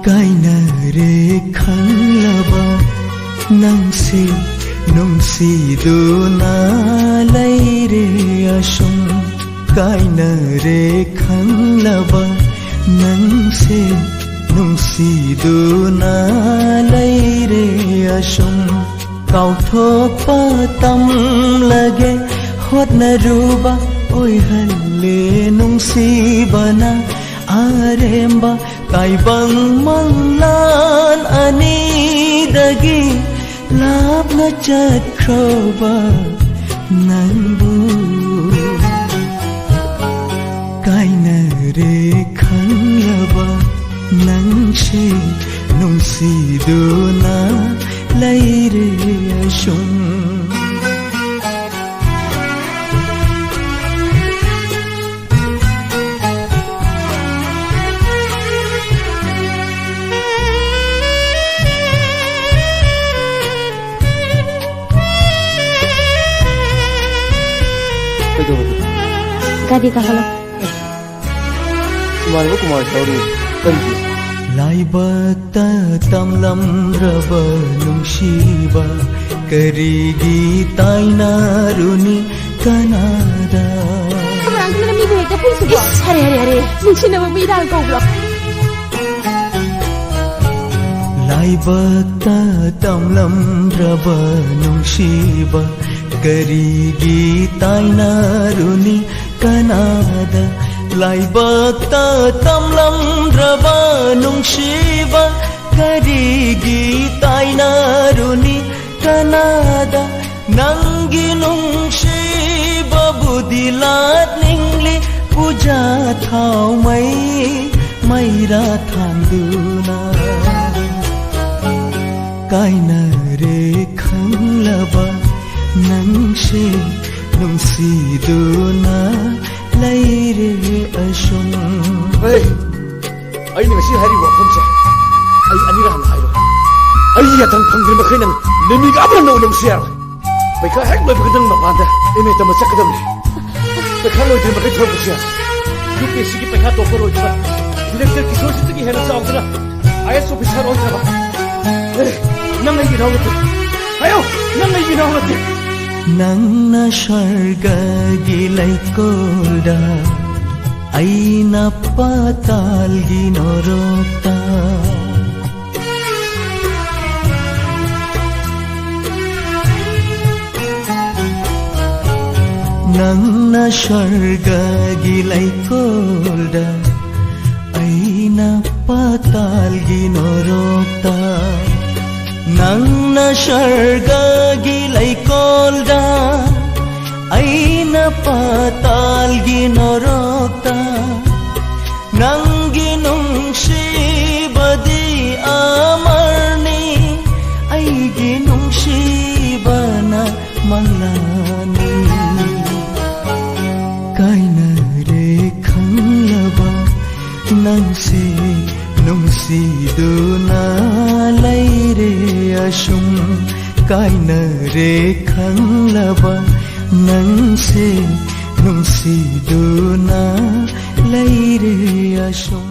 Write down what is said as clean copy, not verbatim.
कायनारे खंगलबा नंसे नुंसीदुना लैरे assume कायनारे खंगलबा नंसे नुंसीदुना लैरे assume काउथोकपा तमलगे होतनरुबा ओय हल्ले नुंसीबना आरेम्बा काइबंग मंगलान अनीदगी लापना चत्रोबा नंबू कायनारे खंगलबा नंसे नुंसीदुना लैरे assume Gadi kahalo. Kumar Shauri. Kanji. Laibata tamlam raba nungsiba karigi taina runi kanada. Kamarang kana mi buhita pun suba. Hare. Nungsi na mi dal kau blok. Laibata tamlam raba nungsiba karigi taina runi kanada laibata tamlam raba nungsiba karigi taina runi kanada nangi nungsiba budilat ningli puja thau maira thanduna kainare khanglaba नंसे नुंसीदुना लैरे assume आई नंसी हरी वफमसे आई अनिरा हम हाइरो आई यातंग फंगरि मखै नंग लेमि गाबन no नंसिया बैखा हेक मै बखदंग मपांदा एमे तम सकदम बैखा लोइद्रि मखै थोबसिया UPSC की पैखा तोपर होइबा इलेक्टर किशोर सिंह की हेना चावदना IAS officer होइबा नंग आई गिरावते आयो नंग आई गिरावते नंगना स्वर्गगी लैकोल्दा आइना पातालगी नरकता नंगना स्वर्गगी लैकोल्दा आइना पातालगी नरकता नंगना स्वर्गगी लैकोल्दा आइना पातालगी नरकता नंगी नुंसिबदी आमरनी आइगी नुंसिबना मंगलानी कायनारे खंगलबा नंसे नुंसीदुना लैरे असुम कायनारे खंगलबा नंसे नुंसीदुना लैरे असुम